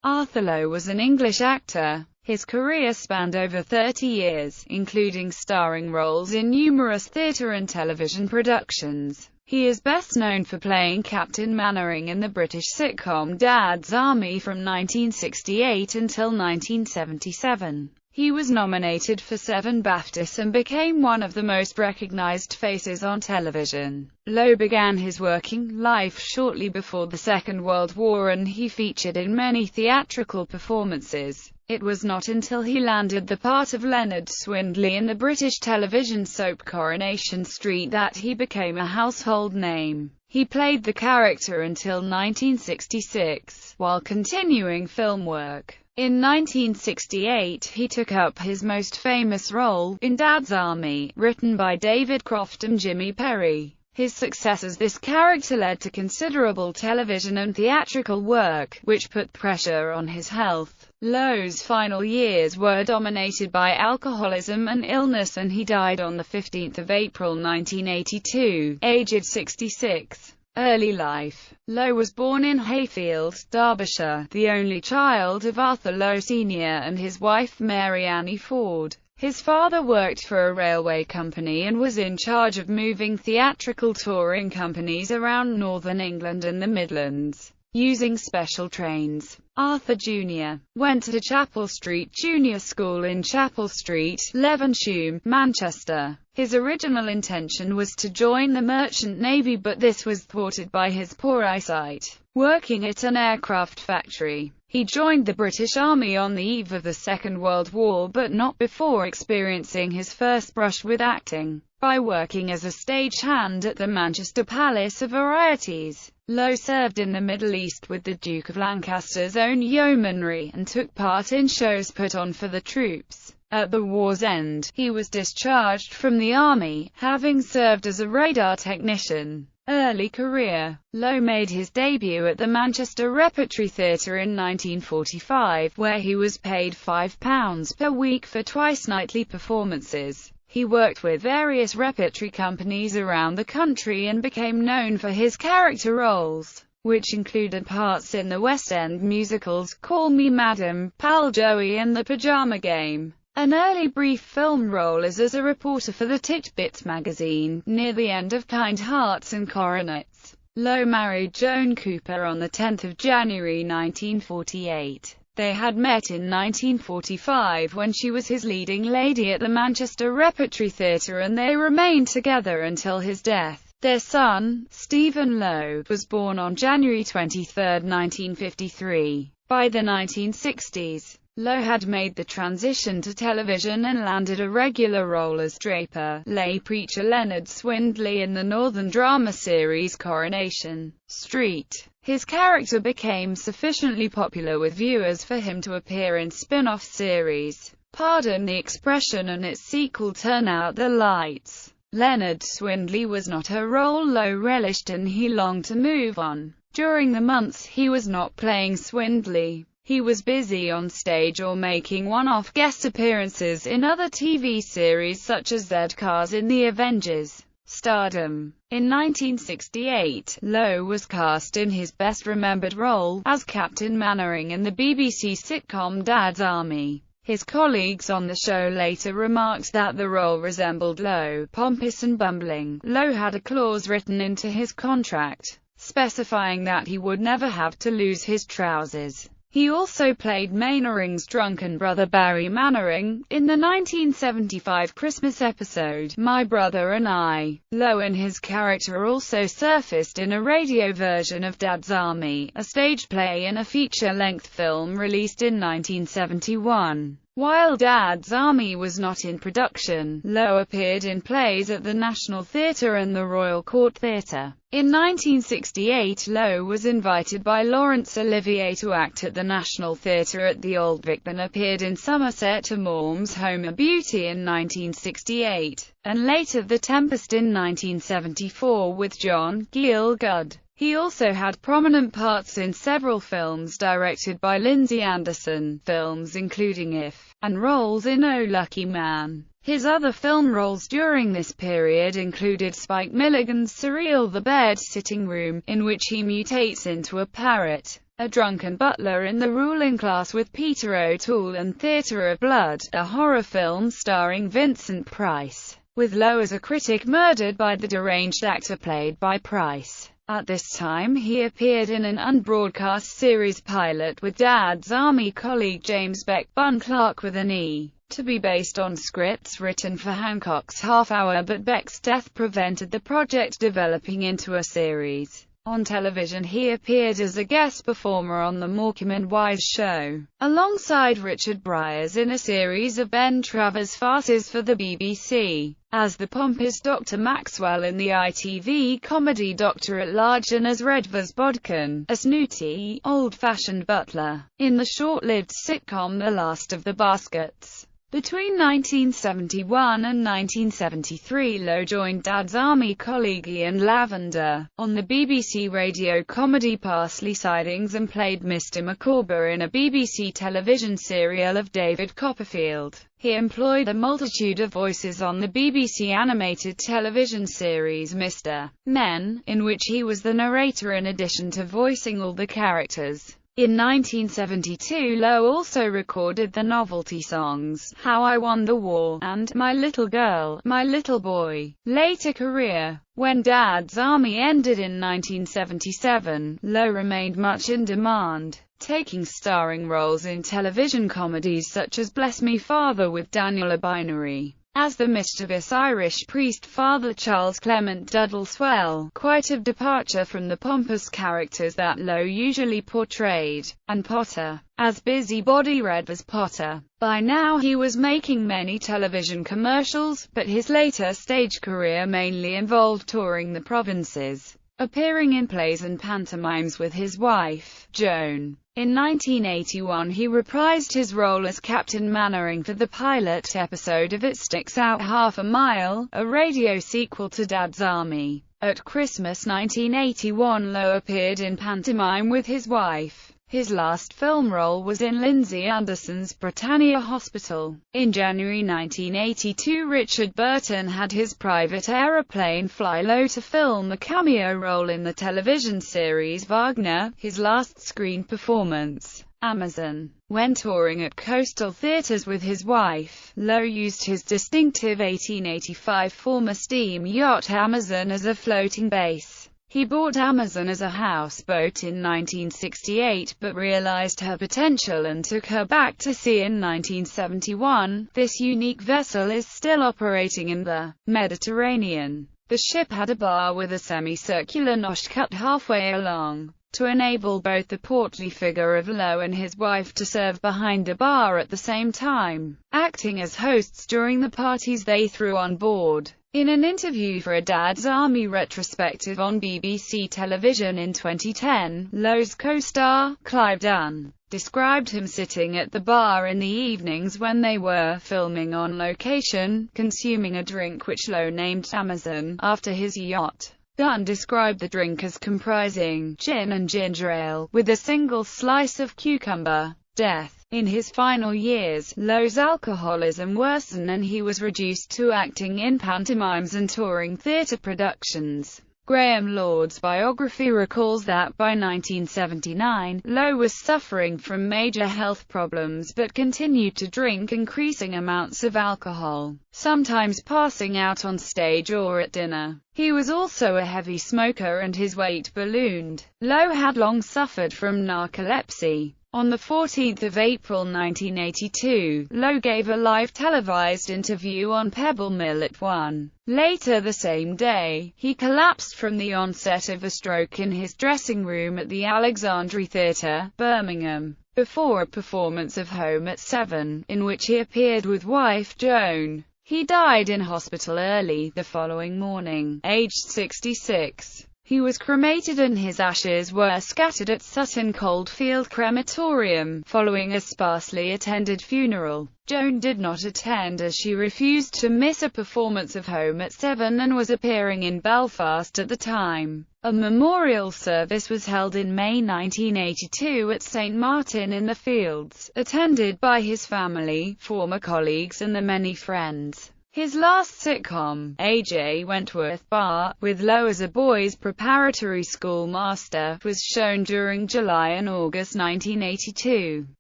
Arthur Lowe was an English actor. His career spanned over 30 years, including starring roles in numerous theatre and television productions. He is best known for playing Captain Mannering in the British sitcom Dad's Army from 1968 until 1977. He was nominated for 7 BAFTAs and became one of the most recognized faces on television. Lowe began his working life shortly before the Second World War, and he featured in many theatrical performances. It was not until he landed the part of Leonard Swindley in the British television soap Coronation Street that he became a household name. He played the character until 1966, while continuing film work. In 1968, he took up his most famous role, in Dad's Army, written by David Croft and Jimmy Perry. His success as this character led to considerable television and theatrical work, which put pressure on his health. Lowe's final years were dominated by alcoholism and illness, and he died on 15 April 1982, aged 66. Early life. Lowe was born in Hayfield, Derbyshire, the only child of Arthur Lowe Sr. and his wife Mary Annie Ford. His father worked for a railway company and was in charge of moving theatrical touring companies around northern England and the Midlands, using special trains. Arthur Jr. went to Chapel Street Junior School in Chapel Street, Levenshulme, Manchester. His original intention was to join the Merchant Navy, but this was thwarted by his poor eyesight. Working at an aircraft factory, he joined the British Army on the eve of the Second World War, but not before experiencing his first brush with acting, by working as a stagehand at the Manchester Palace of Varieties. Lowe served in the Middle East with the Duke of Lancaster's own yeomanry, and took part in shows put on for the troops. At the war's end, he was discharged from the army, having served as a radar technician. Early career. Lowe made his debut at the Manchester Repertory Theatre in 1945, where he was paid £5 per week for twice nightly performances. He worked with various repertory companies around the country and became known for his character roles, which included parts in the West End musicals Call Me Madam, Pal Joey and The Pajama Game. An early brief film role is as a reporter for the Tit-Bits magazine, near the end of Kind Hearts and Coronets. Lowe married Joan Cooper on 10 January 1948. They had met in 1945 when she was his leading lady at the Manchester Repertory Theatre, and they remained together until his death. Their son, Stephen Lowe, was born on January 23, 1953. By the 1960s, Lowe had made the transition to television and landed a regular role as Draper, lay preacher Leonard Swindley in the northern drama series Coronation Street. His character became sufficiently popular with viewers for him to appear in spin-off series Pardon the Expression and its sequel Turn Out the Lights. Leonard Swindley was not a role Lowe relished, and he longed to move on. During the months he was not playing Swindley, he was busy on stage or making one-off guest appearances in other TV series such as Zed Cars in The Avengers. Stardom. In 1968, Lowe was cast in his best-remembered role, as Captain Mannering in the BBC sitcom Dad's Army. His colleagues on the show later remarked that the role resembled Lowe, pompous and bumbling. Lowe had a clause written into his contract, specifying that he would never have to lose his trousers. He also played Mannering's drunken brother Barry Mannering, in the 1975 Christmas episode, My Brother and I. Lowe and his character also surfaced in a radio version of Dad's Army, a stage play and a feature-length film released in 1971. While Dad's Army was not in production, Lowe appeared in plays at the National Theatre and the Royal Court Theatre. In 1968, Lowe was invited by Laurence Olivier to act at the National Theatre at the Old Vic, then appeared in Somerset Maugham's Home of Beauty in 1968, and later The Tempest in 1974 with John Gielgud. He also had prominent parts in several films directed by Lindsay Anderson, films including If, and roles in Oh Lucky Man. His other film roles during this period included Spike Milligan's surreal The Bed Sitting Room, in which he mutates into a parrot, a drunken butler in the ruling class with Peter O'Toole, and Theatre of Blood, a horror film starring Vincent Price, with Lowe as a critic murdered by the deranged actor played by Price. At this time he appeared in an unbroadcast series pilot with Dad's Army colleague James Beck Bun Clark with an E, to be based on scripts written for Hancock's Half Hour, but Beck's death prevented the project developing into a series. On television he appeared as a guest performer on The Morecambe and Wise Show, alongside Richard Briers in a series of Ben Travers farces for the BBC, as the pompous Dr. Maxwell in the ITV comedy Doctor at Large, and as Redvers Bodkin, a snooty, old-fashioned butler, in the short-lived sitcom The Last of the Baskets. Between 1971 and 1973, Lowe joined Dad's Army colleague Ian Lavender on the BBC radio comedy Parsley Sidings, and played Mr. Micawber in a BBC television serial of David Copperfield. He employed a multitude of voices on the BBC animated television series Mr. Men, in which he was the narrator in addition to voicing all the characters. In 1972, Lowe also recorded the novelty songs How I Won the War and My Little Girl, My Little Boy. Later career. When Dad's Army ended in 1977, Lowe remained much in demand, taking starring roles in television comedies such as Bless Me Father with Daniel O'Binary as the mischievous Irish priest Father Charles Clement Duddleswell, quite a departure from the pompous characters that Lowe usually portrayed, and Potter, as busybody Redvers Potter. By now he was making many television commercials, but his later stage career mainly involved touring the provinces, appearing in plays and pantomimes with his wife, Joan. In 1981 he reprised his role as Captain Mannering for the pilot episode of It Sticks Out Half a Mile, a radio sequel to Dad's Army. At Christmas 1981, Lowe appeared in pantomime with his wife. His last film role was in Lindsay Anderson's Britannia Hospital. In January 1982, Richard Burton had his private aeroplane fly Lowe to film a cameo role in the television series Wagner, his last screen performance. Amazon. When touring at coastal theatres with his wife, Lowe used his distinctive 1885 former steam yacht Amazon as a floating base. He bought Amazon as a houseboat in 1968, but realized her potential and took her back to sea in 1971. This unique vessel is still operating in the Mediterranean. The ship had a bar with a semicircular notch cut halfway along, to enable both the portly figure of Lowe and his wife to serve behind the bar at the same time, acting as hosts during the parties they threw on board. In an interview for a Dad's Army retrospective on BBC television in 2010, Lowe's co-star, Clive Dunn, described him sitting at the bar in the evenings when they were filming on location, consuming a drink which Lowe named Amazon, after his yacht. Dunn described the drink as comprising gin and ginger ale, with a single slice of cucumber. Death. In his final years, Lowe's alcoholism worsened and he was reduced to acting in pantomimes and touring theatre productions. Graham Lord's biography recalls that by 1979, Lowe was suffering from major health problems but continued to drink increasing amounts of alcohol, sometimes passing out on stage or at dinner. He was also a heavy smoker and his weight ballooned. Lowe had long suffered from narcolepsy. On 14 April 1982, Lowe gave a live televised interview on Pebble Mill at 1. Later the same day, he collapsed from the onset of a stroke in his dressing room at the Alexandra Theatre, Birmingham, before a performance of Home at 7, in which he appeared with wife Joan. He died in hospital early the following morning, aged 66. He was cremated and his ashes were scattered at Sutton Coldfield Crematorium, following a sparsely attended funeral. Joan did not attend as she refused to miss a performance of Home at 7 and was appearing in Belfast at the time. A memorial service was held in May 1982 at St Martin in the Fields, attended by his family, former colleagues and the many friends His last sitcom, A.J. Wentworth Bar, with Lowe as a boys' preparatory school master, was shown during July and August 1982.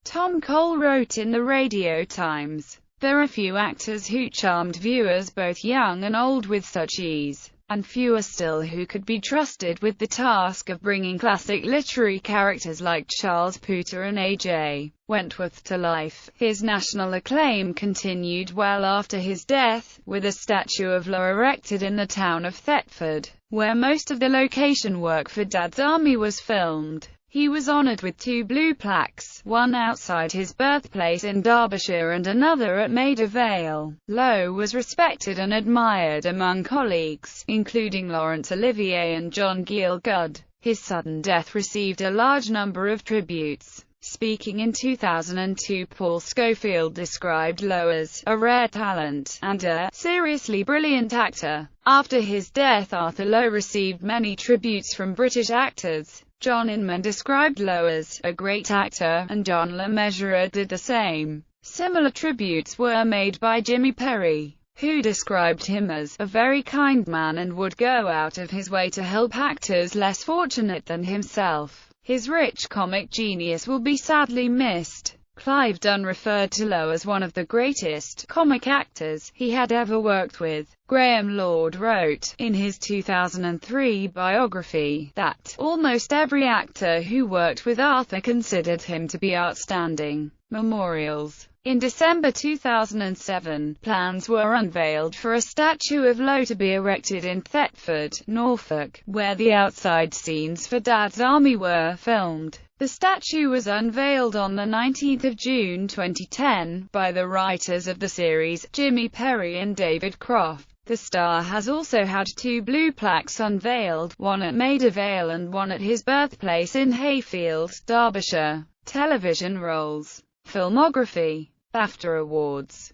Tom Cole wrote in the Radio Times, "There are few actors who charmed viewers both young and old with such ease, and fewer still who could be trusted with the task of bringing classic literary characters like Charles Pooter and A.J. Wentworth to life." His national acclaim continued well after his death, with a statue of Lowe erected in the town of Thetford, where most of the location work for Dad's Army was filmed. He was honored with 2 blue plaques, one outside his birthplace in Derbyshire and another at Maida Vale. Lowe was respected and admired among colleagues, including Laurence Olivier and John Gielgud. His sudden death received a large number of tributes. Speaking in 2002, Paul Scofield described Lowe as a rare talent and a seriously brilliant actor. After his death, Arthur Lowe received many tributes from British actors. John Inman described Lowe as a great actor, and John Le Mesurier did the same. Similar tributes were made by Jimmy Perry, who described him as a very kind man and would go out of his way to help actors less fortunate than himself. His rich comic genius will be sadly missed. Clive Dunn referred to Lowe as one of the greatest comic actors he had ever worked with. Graham Lord wrote, in his 2003 biography, that almost every actor who worked with Arthur considered him to be outstanding. Memorials. In December 2007, plans were unveiled for a statue of Lowe to be erected in Thetford, Norfolk, where the outside scenes for Dad's Army were filmed. The statue was unveiled on 19 June 2010, by the writers of the series, Jimmy Perry and David Croft. The star has also had 2 blue plaques unveiled, one at Maida Vale and one at his birthplace in Hayfield, Derbyshire. Television roles. Filmography. BAFTA Awards.